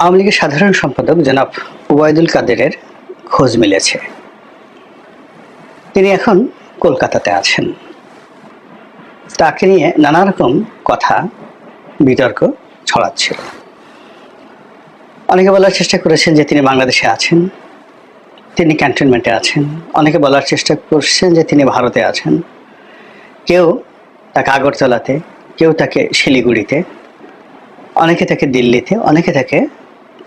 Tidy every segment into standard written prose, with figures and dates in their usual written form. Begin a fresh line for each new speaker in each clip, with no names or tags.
আওয়ামী লীগের সাধারণ সম্পাদক জনাব ওবায়দুল কাদেরের খোঁজ মিলেছে। তিনি এখন কলকাতাতে আছেন। তাকে নিয়ে নানা রকম কথা বিতর্ক ছড়াচ্ছিল। অনেকে বলার চেষ্টা করেছেন যে তিনি বাংলাদেশে আছেন, তিনি ক্যান্টনমেন্টে আছেন। অনেকে বলার চেষ্টা করছেন যে তিনি ভারতে আছেন। কেউ তাকে আগরতলাতে, কেউ তাকে শিলিগুড়িতে, অনেকে তাকে দিল্লিতে, অনেকে তাকে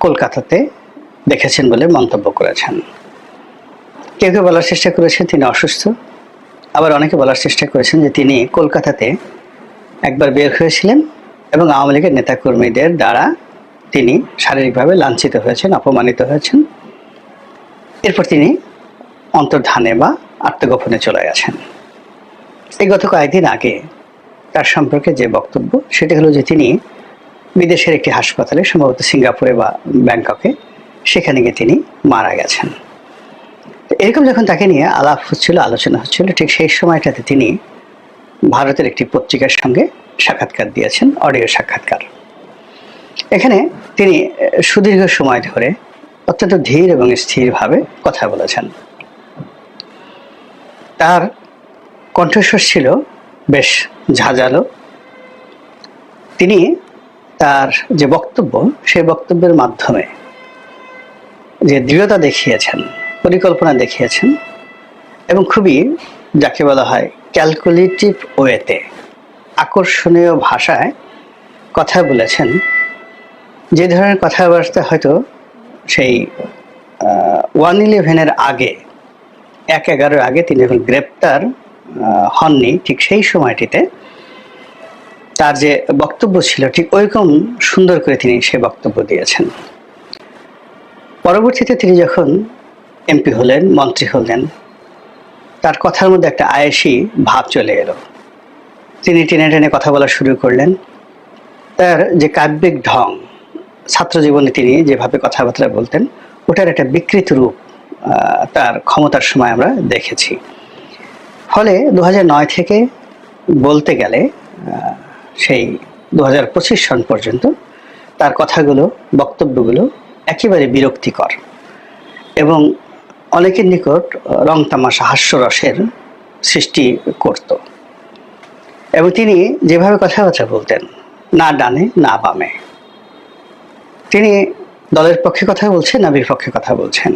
কলকাতাতে দেখেছেন বলে মন্তব্য করেছেন। কেউ কেউ বলার চেষ্টা করেছেন তিনি অসুস্থ, আবার অনেকে বলার চেষ্টা করেছেন যে তিনি কলকাতাতে একবার বের হয়েছিলেন এবং আওয়ামী লীগের নেতাকর্মীদের দ্বারা তিনি শারীরিকভাবে লাঞ্ছিত হয়েছেন, অপমানিত হয়েছেন। এরপর তিনি অন্তর্ধানে বা আত্মগোপনে চলে গেছেন। এই গত কয়েকদিন আগে তার সম্পর্কে যে বক্তব্য, সেটা হলো যে তিনি বিদেশের একটি হাসপাতালে, সম্ভবত সিঙ্গাপুরে বা ব্যাংককে, সেখানে গিয়ে তিনি মারা গেছেন। এরকম যখন তাকে নিয়ে আলাপ হচ্ছিল, আলোচনা হচ্ছিল, ঠিক সেই সময়টাতে তিনি ভারতের একটি পত্রিকার সঙ্গে সাক্ষাৎকার দিয়েছেন, অডিও সাক্ষাৎকার। এখানে তিনি সুদীর্ঘ সময় ধরে অত্যন্ত ধীর এবং স্থিরভাবে কথা বলেছেন। তার কণ্ঠস্বর ছিল বেশ ঝাঁঝালো। তিনি তার যে বক্তব্য, সেই বক্তব্যের মাধ্যমে যে দৃঢ়তা দেখিয়েছেন, পরিকল্পনা দেখিয়েছেন এবং খুবই, যাকে বলা হয় ক্যালকুলেটিভ ওয়েতে, আকর্ষণীয় ভাষায় কথা বলেছেন, যে ধরনের কথাবার্তা হয়তো সেই 1/11-এর আগে, 1/11-এর আগে তিনি যখন গ্রেপ্তার হননি, ঠিক সেই সময়টিতে তার যে বক্তব্য ছিল, ঠিক ওইরকম সুন্দর করে তিনি সে বক্তব্য দিয়েছেন। পরবর্তীতে তিনি যখন এমপি হলেন, মন্ত্রী হলেন, তার কথার মধ্যে একটা আয়েশি ভাব চলে এলো। তিনি টেনে টেনে কথা বলা শুরু করলেন। তার যে কাব্যিক ঢং, ছাত্র জীবনে তিনি যেভাবে কথাবার্তা বলতেন, ওটার একটা বিকৃত রূপ তার ক্ষমতার সময় আমরা দেখেছি। ফলে 2009 থেকে বলতে গেলে সেই 2025 সন পর্যন্ত তার কথাগুলো, বক্তব্যগুলো একেবারে বিরক্তিকর এবং অনেকের নিকট রং তামাশা, হাস্যরসের সৃষ্টি করত। এবং তিনি যেভাবে কথাবার্তা বলতেন, না ডানে না বামে, তিনি দলের পক্ষে কথা বলছেন না বিপক্ষে কথা বলছেন,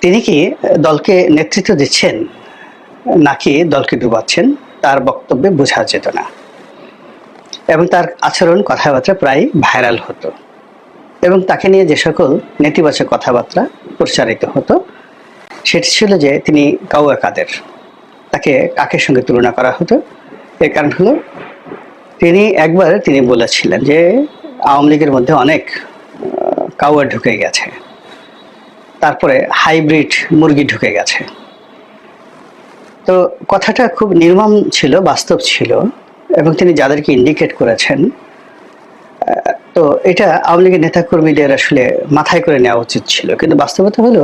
তিনি কি দলকে নেতৃত্ব দিচ্ছেন নাকি দলকে ডুবাচ্ছেন, তার বক্তব্যে বোঝা যেত না। এবং তার আচরণ, কথাবার্তা প্রায় ভাইরাল হতো এবং তাকে নিয়ে যে সকল নেতিবাচক কথাবার্তা প্রচারিত হতো, সেটি ছিল যে তিনি কাউয়া কাদের, তাকে কাকের সঙ্গে তুলনা করা হতো। এর কারণ হলো তিনি বলেছিলেন যে আওয়ামী লীগের মধ্যে অনেক কাউয়া ঢুকে গেছে, তারপরে হাইব্রিড মুরগি ঢুকে গেছে। তো কথাটা খুব নির্মম ছিল, বাস্তব ছিল এবং তিনি যাদেরকে ইন্ডিকেট করেছেন, তো এটা আওয়ামী লীগের নেতাকর্মীদের আসলে মাথায় করে নেওয়া উচিত ছিল। কিন্তু বাস্তবতা হলো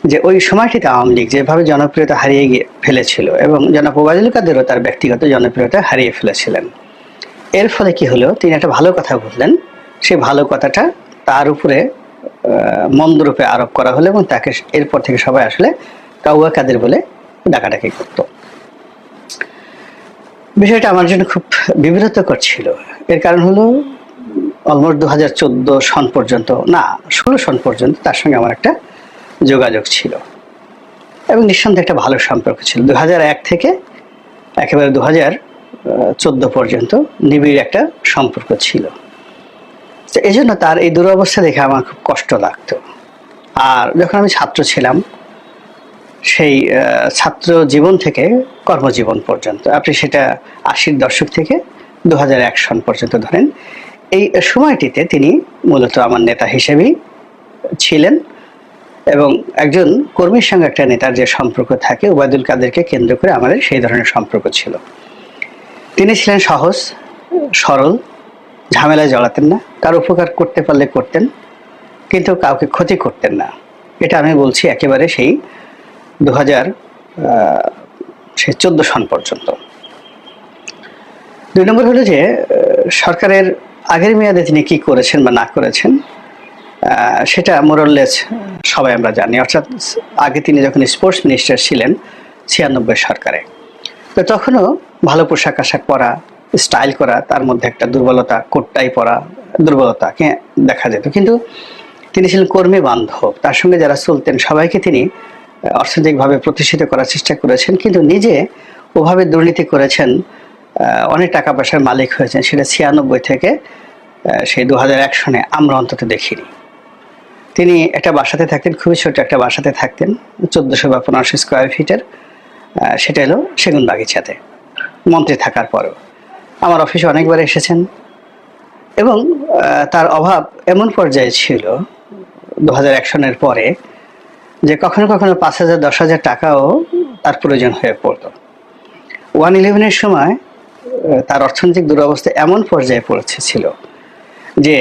যে ওই সময়টিতে আওয়ামী লীগ যেভাবে জনপ্রিয়তা হারিয়ে ফেলেছিল এবং জনাব ওবায়দুল কাদেরও তার ব্যক্তিগত জনপ্রিয়তা হারিয়ে ফেলেছিলেন। এর ফলে কি হলো, তিনি একটা ভালো কথা বললেন, সেই ভালো কথাটা তার উপরে মন্দরূপে আরোপ করা হলো এবং তাকে এরপর থেকে সবাই আসলে কাউয়া কাদের বলে ডাকাডাকি করত। বিষয়টা আমার জন্য খুব বিব্রতকর ছিল। এর কারণ হলো অলমোস্ট 2014 সন পর্যন্ত, না 16 সন পর্যন্ত তার সঙ্গে আমার একটা যোগাযোগ ছিল এবং নিঃসন্দেহে একটা ভালো সম্পর্ক ছিল। 2001 থেকে একেবারে 2014 পর্যন্ত নিবিড় একটা সম্পর্ক ছিল। তো এই জন্য তার এই দুরবস্থা দেখে আমার খুব কষ্ট লাগতো। আর যখন আমি ছাত্র ছিলাম, সেই ছাত্র জীবন থেকে কর্মজীবন পর্যন্ত, আপনি সেটা 80-র দশক থেকে 2001 সন পর্যন্ত ধরেন, এই সময়টিতে তিনি মূলত আমার নেতা হিসেবেই ছিলেন এবং একজন কর্মীর সঙ্গে একটা নেতার যে সম্পর্ক থাকে, ওবায়দুল কাদেরকে কেন্দ্র করে আমাদের সেই ধরনের সম্পর্ক ছিল। তিনি ছিলেন সহজ সরল, ঝামেলায় জড়াতেন না, কার উপকার করতে পারলে করতেন, কিন্তু কাউকে ক্ষতি করতেন না। এটা আমি বলছি একেবারে সেই 2014 সন পর্যন্ত। 2 নম্বর হলো যে সরকারের আগের মেয়াদে তিনি কি করেছেন বা না করেছেন, সেটা মোরললেস সবাই আমরা জানি। অর্থাৎ আগে তিনি যখন স্পোর্টস মিনিস্টার ছিলেন 96 সরকারে, তো তখনও ভালো পোশাক আশাক পরা, স্টাইল করা, তার মধ্যে একটা দুর্বলতা, কোটটাই পরা দুর্বলতাকে দেখা যেত। কিন্তু তিনি ছিলেন কর্মী বান্ধব, তার সঙ্গে যারা চলতেন সবাইকে তিনি অর্থনৈতিকভাবে প্রতিষ্ঠিত করার চেষ্টা করেছেন, কিন্তু নিজে ওভাবে দুর্নীতি করেছেন, অনেক টাকা পয়সার মালিক হয়েছেন, সেটা 96 থেকে সেই 2001 সনে আমরা অন্তত দেখিনি। তিনি একটা বাসাতে থাকতেন, খুবই ছোট একটা বাসাতে থাকতেন, 1400 বা 1500 স্কোয়ার ফিটের, সেটা হলো সেগুন বাগিচাতে। মন্ত্রী থাকার পরেও আমার অফিসে অনেকবার এসেছেন, এবং তার অভাব এমন পর্যায়ে ছিল 2001 সনের পরে যে কখনো কখনো 5,000 10,000 টাকাও তার প্রয়োজন হয়ে পড়তো। 111-এর সময় তার অর্থনৈতিক দুরবস্থা এমন পর্যায়ে পৌঁছেছিল যে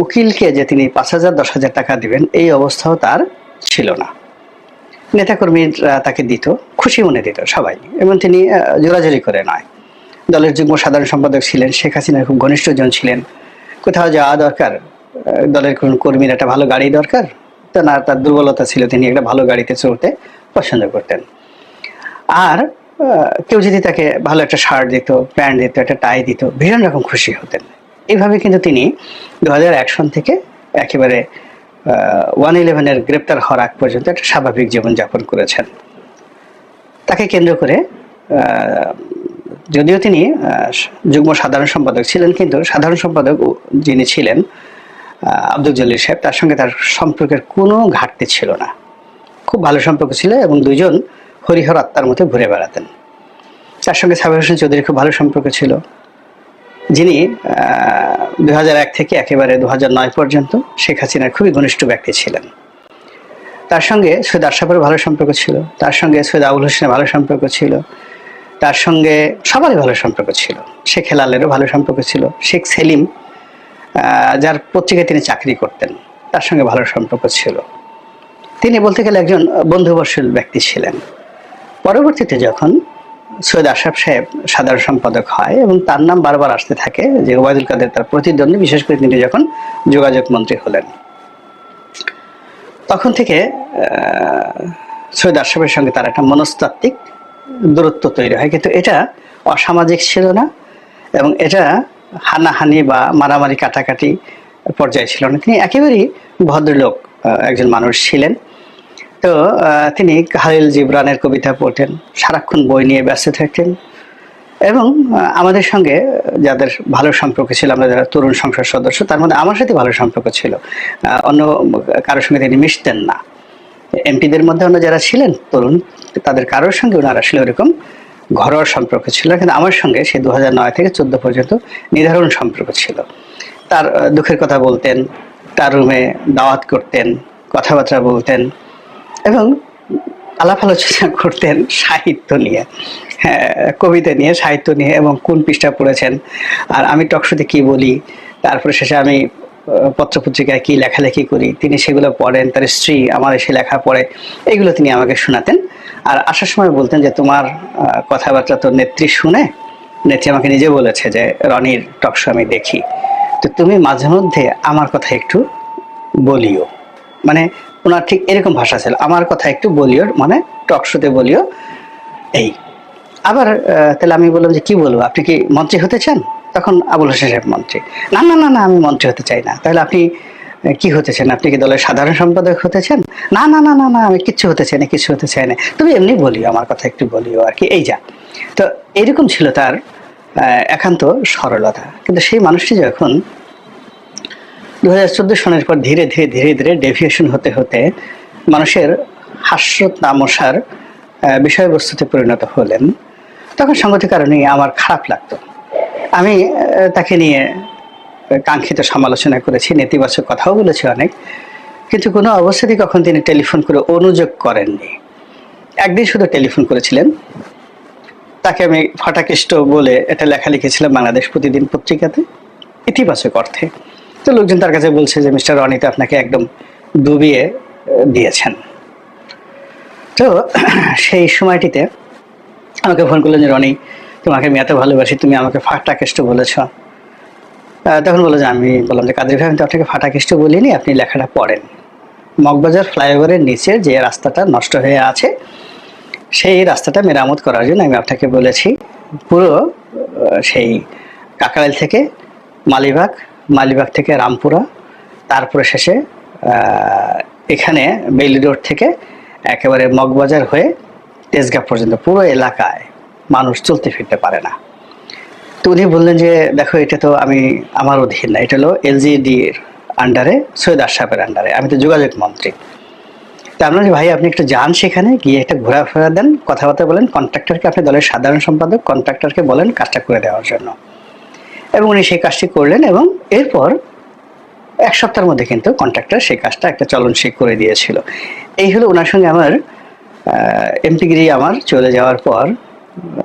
উকিলকে যে তিনি 5,000 10,000 টাকা দিবেন এই অবস্থাও তার ছিল না। নেতাকর্মীরা তাকে দিত, খুশি মনে দিত সবাই, এবং তিনি জোরাজুরি করে নয়। দলের যুগ্ম সাধারণ সম্পাদক ছিলেন, শেখ হাসিনার খুব ঘনিষ্ঠজন ছিলেন। কোথাও যাওয়া দরকার, দলের কোন কর্মীর একটা ভালো গাড়ি দরকার, তা না, তার দুর্বলতা ছিল তিনি একটা ভালো গাড়িতে চড়তে পছন্দ করতেন। আর কেউ যদি তাকে ভালো একটা শার্ট দিত, প্যান্ট দিত, একটা টাই দিত, ভীষণ রকম খুশি হতেন। এইভাবে কিন্তু তিনি 2001 সন থেকে একেবারে 111-এর গ্রেপ্তার হওয়ার আগ পর্যন্ত একটা স্বাভাবিক জীবনযাপন করেছেন। তাকে কেন্দ্র করে যদিও তিনি যুগ্ম সাধারণ সম্পাদক ছিলেন, কিন্তু সাধারণ সম্পাদক যিনি ছিলেন আব্দুল জলিল সাহেব, তার সঙ্গে তার সম্পর্কের কোনো ঘাটতি ছিল না, খুব ভালো সম্পর্ক ছিল, এবং দুইজন হরিহর আত্মার মতো ঘুরে বেড়াতেন। তার সঙ্গে সাবের হোসেন চৌধুরীর খুব ভালো সম্পর্ক ছিল, যিনি 2001 থেকে একেবারে 2009 পর্যন্ত শেখ হাসিনার খুবই ঘনিষ্ঠ ব্যক্তি ছিলেন। তার সঙ্গে সৈয়দ আশরাফের ভালো সম্পর্ক ছিল, তার সঙ্গে সৈয়দ আবুল হোসেনের ভালো সম্পর্ক ছিল, তার সঙ্গে সবারই ভালো সম্পর্ক ছিল। শেখ হেলালেরও ভালো সম্পর্ক ছিল। শেখ সেলিম, যার পত্রিকায় তিনি চাকরি করতেন, তার সঙ্গে ভালো সম্পর্ক ছিল। তিনি বলতে গেলে একজন বন্ধুবৎসল ব্যক্তি ছিলেন। পরবর্তীতে যখন সৈয়দ আশরাফ সাহেব সাধারণ সম্পাদক হয় এবং তার নাম বারবার আসতে থাকে যে ওবায়দুল কাদের তার প্রতিদ্বন্দ্বী, বিশেষ করে তিনি যখন যোগাযোগ মন্ত্রী হলেন, তখন থেকে সৈয়দ আশরাফের সঙ্গে তার একটা মনস্তাত্ত্বিক দূরত্ব তৈরি হয়। কিন্তু এটা অসামাজিক ছিল না, এবং এটা হানাহানি বা মারামারি কাটাকাটি পর্যায়ে ছিল না। তিনি একেবারেই ভদ্রলোক একজন মানুষ ছিলেন। তো তিনি খালিল জিবরানের কবিতা পড়তেন, সারাক্ষণ বই নিয়ে ব্যস্ত থাকতেন, এবং আমাদের সঙ্গে যাদের ভালো সম্পর্ক ছিল, আমরা যারা তরুণ সংসদ সদস্য, তার মধ্যে আমার সাথে ভালো সম্পর্ক ছিল। অন্য কারোর সঙ্গে তিনি মিশতেন না। এমপিদের মধ্যে অন্য যারা ছিলেন তরুণ, তাদের কারোর সঙ্গে ওনার আসলে ওরকম ঘরোয়া সম্পর্ক ছিল, কিন্তু আমার সঙ্গে সে 2009 থেকে 14 পর্যন্ত নির্ধারণ সম্পর্ক ছিল। তার দুঃখের কথা বলতেন, তার রুমে দাওয়াত করতেন, কথাবার্তা বলতেন, এবং আলাপ আলোচনা করতেন সাহিত্য নিয়ে, হ্যাঁ, কবিতা নিয়ে, সাহিত্য নিয়ে, এবং কোন পৃষ্ঠা পড়েছেন, আর আমি টকশোতে কি বলি, তারপরে শেষে আমি পত্রপত্রিকায় কি লেখালেখি করি, তিনি সেগুলো পড়েন, তার স্ত্রী আমার এসে লেখা পড়ে, এগুলো তিনি আমাকে শোনাতেন। আর আসার সময় বলতেন যে তোমার কথাবার্তা তো নেত্রী শুনে, নেত্রী আমাকে নিজে বলেছে যে রনির টকশো আমি দেখি, তো তুমি মাঝে মধ্যে আমার কথা একটু বলিও। মানে ওনার ঠিক এরকম ভাষা ছিল, আমার কথা একটু বলিও, মানে টকশোতে বলিও। এই আবার তাহলে আমি বললাম যে কি বলবো, আপনি কি মন্ত্রী হতে চান? তখন আবুল হোসেন সাহেব মন্ত্রী। না না না না, আমি মন্ত্রী হতে চাই না। তাহলে আপনি কি হতে চান? আপনি কি দলের সাধারণ সম্পাদক হতে চান? না না না না না, আমি কিচ্ছু হতে চাই না, কিছু হতে চাই না, তুমি এমনি বলিও, আমার কথা একটু বলিও আর কি, এই যা। তো এরকম ছিল তার একান্ত সরলতা। কিন্তু সেই মানুষটি যখন 2014 সনের পর ধীরে ধীরে ধীরে ধীরে ডেভিয়েশন হতে হতে মানুষের হাস্য তামাশার বিষয়বস্তুতে পরিণত হলেন, তখন সঙ্গত কারণে আমার খারাপ লাগতো। আমি তাকে নিয়ে কাঙ্ক্ষিত সমালোচনা করেছি, নেতিবাচক কথাও বলেছি অনেক, কিন্তু কোনো অবস্থাতেই কখন তিনি টেলিফোন করে অনুযোগ করেননি। একদিন শুধু টেলিফোন করেছিলেন, তাকে আমি ফাটাকেষ্ট বলে এটা লেখা লিখেছিলাম বাংলাদেশ প্রতিদিন পত্রিকাতে ইতিবাচক অর্থে। তো লোকজন তার কাছে বলছে যে মিস্টার রনি তো আপনাকে একদম ডুবিয়ে দিয়েছেন। তো সেই সময়টিতে আমাকে ফোন করলেন যে রনি, তোমাকে আমি এত ভালোবাসি, তুমি আমাকে ফাটাকেষ্ট বলেছ, তখন বললো যে আমি বললাম যে কাদের ভাই আমি তো আপনাকে ফাটাকেষ্ট বলিনি, আপনি লেখাটা পড়েন। মগবাজার ফ্লাইওভারের নিচে যে রাস্তাটা নষ্ট হয়ে আছে সেই রাস্তাটা মেরামত করার জন্য আমি আপনাকে বলেছি। পুরো সেই কাকরাইল থেকে মালিবাগ, মালিবাগ থেকে রামপুরা, তারপরে শেষে এখানে বেইলি রোড থেকে একেবারে মগবাজার হয়ে তেজগাঁ পর্যন্ত পুরো এলাকায় মানুষ চলতে ফিরতে পারে না। তো উনি বললেন যে দেখো এটা তো আমার অধীন না, এটা হলো এলজিডির আন্ডারে, সৈয়দ আশরাফের আন্ডারে, আমি তো যোগাযোগ মন্ত্রী। তার মানে ভাই আপনি একটু যান, সেখানে গিয়ে একটা ঘোরাফেরা দেন, কথাবার্তা বলেন, কন্ট্রাক্টরকে, আপনি দলের সাধারণ সম্পাদক, কন্ট্রাক্টরকে বলেন কাজটা করে দেওয়ার জন্য। এবং উনি সেই কাজটি করলেন এবং এরপর 1 সপ্তাহের মধ্যে কিন্তু কন্ট্রাক্টর সেই কাজটা একটা চলনসই করে দিয়েছিল। এই হলো ওনার সঙ্গে আমার এমপিগিরি আমার চলে যাওয়ার পর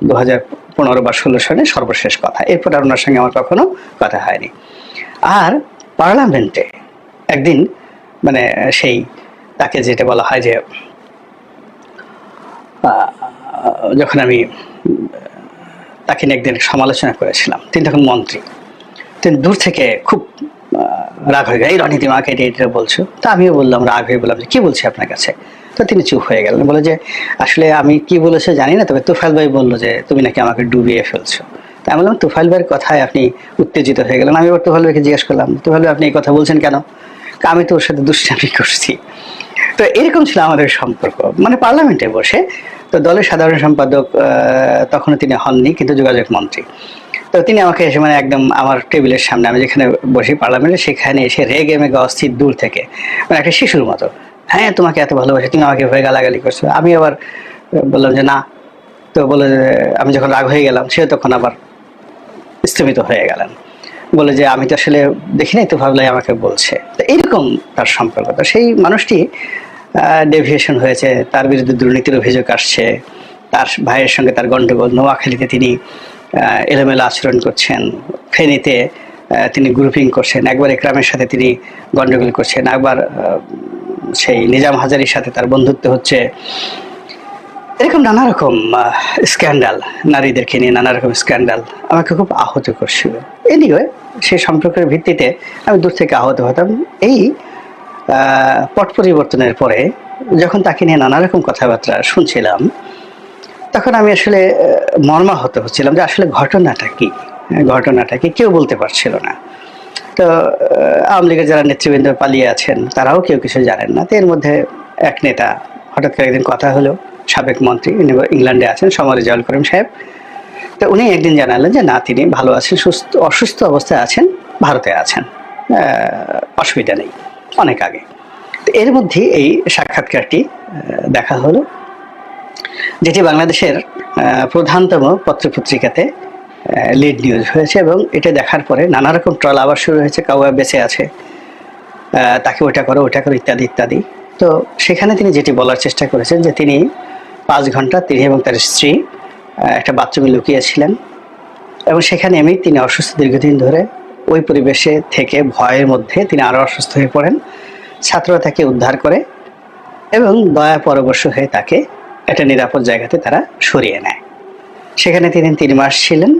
2015 বা 16 সালে সর্বশেষ কথা। এরপর আর ওনার সঙ্গে আমার কখনো কথা হয়নি। আর পার্লামেন্টে একদিন মানে সেই তাকে যেটা বলা হয় যে যখন আমি তাকে নিয়ে একদিন সমালোচনা করেছিলাম, তিনি তখন মন্ত্রী, তিনি দূর থেকে খুব রাগ হয়ে গেল, এই রণনীতি মাকে এটা বলছো। তা আমিও বললাম, রাগ হয়ে বললাম যে কি বলছি আপনার কাছে। তো তিনি চুপ হয়ে গেলেন, বলে যে আসলে আমি কি বলেছে জানি না, তবে তুফাইল ভাই বললো যে তুমি নাকি আমাকে ডুবিয়ে ফেলছো। তাই আমি বললাম তুফাইল ভাইয়ের কথায় আপনি উত্তেজিত হয়ে গেলেন। আমি এবার তুফাইল ভাইকে জিজ্ঞেস করলাম, তুফাইল ভাই আপনি এই কথা বলছেন কেন? আমি তো ওর সাথে দুষ্টামি করছি। তো এরকম ছিল আমাদের সম্পর্ক, মানে পার্লামেন্টে বসে। তো দলের সাধারণ সম্পাদক তখনও তিনি হননি, কিন্তু যোগাযোগ মন্ত্রী। তো তিনি আমাকে এসে মানে একদম আমার টেবিলের সামনে, আমি যেখানে বসি পার্লামেন্টে, সেখানে এসে রেগে মেগে অস্থির দূর থেকে, মানে একটা শিশুর মতো, হ্যাঁ তোমাকে এত ভালোবাসি, তুমি আমাকে ভয়ে গালাগালি করছো। আমি আবার বললাম যে না। তো বলে আমি যখন রাগ হয়ে গেলাম, সে তখন আবার স্থিমিত হয়ে গেলেন, বলে যে আমি তো আসলে দেখি নাই, তো ভাবলাই আমাকে বলছে। তো এইরকম তার সম্পর্ক। তো সেই মানুষটি ডেভিয়েশন হয়েছে, তার বিরুদ্ধে দুর্নীতির অভিযোগ আসছে, তার ভাইয়ের সঙ্গে তার গন্ডগোল, নোয়াখালীতে তিনি এলোমেলো আচরণ করছেন, ফেনীতে তিনি গ্রুপিং করছেন, একবার একরামের সাথে তিনি গন্ডগোল করছেন, একবার সেই নিজাম হাজারির সাথে তার বন্ধুত্ব হচ্ছে। এরকম নানা রকম স্ক্যান্ডাল, নারীদেরকে নিয়ে নানা রকম স্ক্যান্ডাল আমাকে খুব আহত করছিল। এনিওয়ে সেই সম্পর্কের ভিত্তিতে আমি দূর থেকে আহত হতাম। এই পট পরিবর্তনের পরে যখন তাকে নিয়ে নানা রকম কথাবার্তা শুনছিলাম, তখন আমি আসলে মর্মাহত হচ্ছিলাম যে আসলে ঘটনাটা কি কেউ বলতে পারছিল না। তো আওয়ামী লীগের যারা নেতৃবৃন্দ পালিয়ে আছেন তারাও কেউ কিছু জানেন না। তো এর মধ্যে এক নেতা হঠাৎ করে একদিন কথা হলো, সাবেক মন্ত্রী, ইংল্যান্ডে আছেন, সমর রেজাউল করিম সাহেব। তো উনি একদিন জানালেন যে না, তিনি ভালো আছেন, অসুস্থ অবস্থায় আছেন, ভারতে আছেন, অসুবিধা নেই, অনেক আগে। তো এর মধ্যে এই সাক্ষাৎকারটি দেখা হলো, যেটি বাংলাদেশের প্রধানতম পত্রপত্রিকাতে লিড নিউজ হয়েছে। এবং এটা দেখার পরে নানা রকম ট্রল আবার শুরু হয়েছে, কাউয়া বেঁচে আছে, তাকে ওটা করো ইত্যাদি ইত্যাদি। তো সেখানে তিনি যেটি বলার চেষ্টা করেছেন যে তিনি 5 ঘন্টা তিনি এবং তার স্ত্রী একটা বাথরুমে লুকিয়েছিলেন, এবং সেখানে তিনি অসুস্থ দীর্ঘদিন ধরে, ওই পরিবেশে থেকে ভয়ের মধ্যে তিনি আরও অসুস্থ হয়ে পড়েন। ছাত্ররা তাকে উদ্ধার করে এবং দয়া পরবশ হয়ে তাকে একটা নিরাপদ জায়গাতে তারা সরিয়ে নেয়। সেখানে তিনি 3 মাস ছিলেন,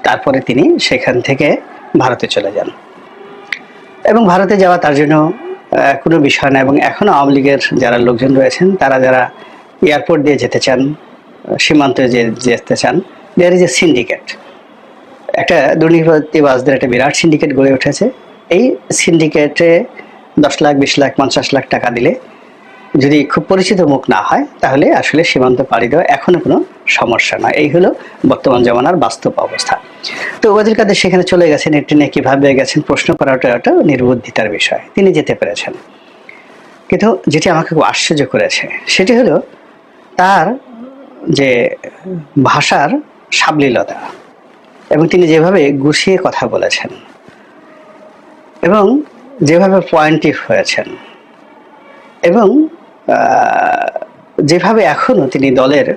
তারপরে তিনি সেখান থেকে ভারতে চলে যান। এবং ভারতে যাওয়া তার জন্য কোনো বিষয় না। এবং এখনও আওয়ামী লীগের যারা লোকজন রয়েছেন, তারা যারা এয়ারপোর্ট দিয়ে যেতে চান, সীমান্তে যেতে চান, দেয়ার ইজ এ সিন্ডিকেট, একটা দুর্নীতিবাজদের একটা বিরাট সিন্ডিকেট গড়ে উঠেছে। এই সিন্ডিকেটে 10 লাখ, 20 লাখ, 50 লাখ টাকা দিলে যদি খুব পরিচিত মুখ না হয়, তাহলে আসলে সীমান্ত পাড়ি দেওয়া এখনো কোনো সমস্যা নয়। এই হলো বর্তমান জমানার বাস্তব অবস্থা। তো ওবায়দুল কাদের সেখানে চলে গেছেন, ট্রেনে কিভাবে গেছেন প্রশ্ন করাটা একটা নির্বুদ্ধিতার বিষয়। তিনি যেতে পেরেছেন, কিন্তু যেটি আমাকে খুব আশ্চর্য করেছে সেটি হলো তার যে ভাষার সাবলীলতা, এবং তিনি যেভাবে গুছিয়ে কথা বলেছেন এবং যেভাবে পয়েন্টিভ হয়েছেন, এবং যেভাবে এখনো তিনি দলের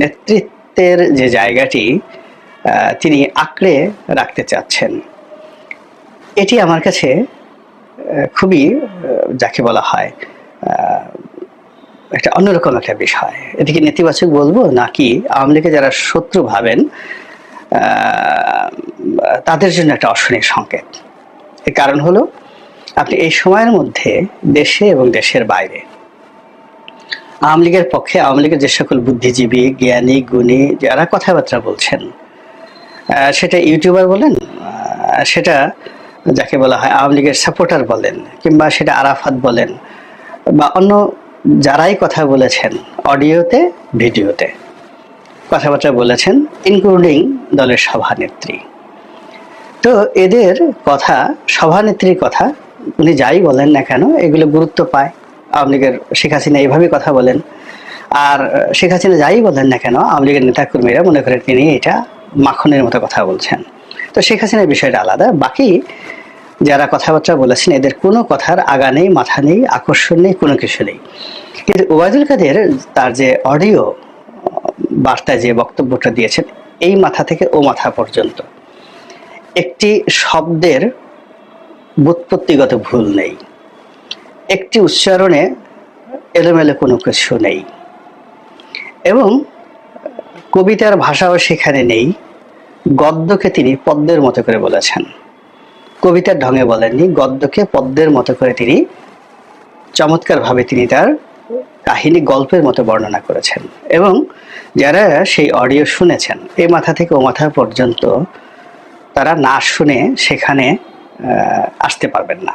নেতৃত্বের যে জায়গাটি তিনি আঁকড়ে রাখতে চাচ্ছেন, এটি আমার কাছে খুবই যাকে বলা হয় একটা অন্যরকম একটা বিষয়। এটিকে নেতিবাচক বলবো নাকি আওয়ামী লীগকে যারা শত্রু ভাবেন তাদের জন্য একটা অশনির সংকেত। এর কারণ হলো আপনি এই সময়ের মধ্যে দেশে এবং দেশের বাইরে আওয়ামী লীগের পক্ষে, আওয়ামী লীগের যে সকল বুদ্ধিজীবী, জ্ঞানী, গুণী যারা কথাবার্তা বলছেন, সেটা ইউটিউবার বলেন, সেটা যাকে বলা হয় আওয়ামী লীগের সাপোর্টার বলেন, কিংবা সেটা আরাফাত বলেন, বা অন্য যারাই কথা বলেছেন অডিওতে, ভিডিওতে কথাবার্তা বলেছেন, ইনক্লুডিং দলের সভানেত্রী। তো এদের কথা, সভানেত্রীর কথা উনি যাই বলেন না কেন, এগুলো গুরুত্ব পায়। আওয়ামী লীগের শেখ হাসিনা এইভাবেই কথা বলেন, আর শেখ হাসিনা যাই বলেন না কেন আওয়ামী লীগের নেতাকর্মীরা মনে করেন তিনি এটা মাখনের মতো কথা বলছেন। তো শেখ হাসিনার বিষয়টা আলাদা। বাকি যারা কথাবার্তা বলেছেন এদের কোনো কথার আগা নেই, মাথা নেই, আকর্ষণ নেই, কোনো কিছু নেই। কিন্তু ওবায়দুল কাদের তার যে অডিও বার্তায় যে বক্তব্যটা দিয়েছেন, এই মাথা থেকে ও মাথা পর্যন্ত একটি শব্দের ব্যুৎপত্তিগত ভুল নেই, একটি উচ্চারণে এলোমেলো কোনো কিছু নেই, এবং কবিতার ভাষাও সেখানে নেই। গদ্যকে তিনি পদ্মের মতো করে বলেছেন, কবিতার ঢঙে বলেননি, গদ্যকে পদ্মের মতো করে তিনি চমৎকারভাবে তিনি তার কাহিনী গল্পের মতো বর্ণনা করেছেন। এবং যারা সেই অডিও শুনেছেন, এই মাথা থেকে ও মাথা পর্যন্ত তারা না শুনে সেখানে আসতে পারবেন না।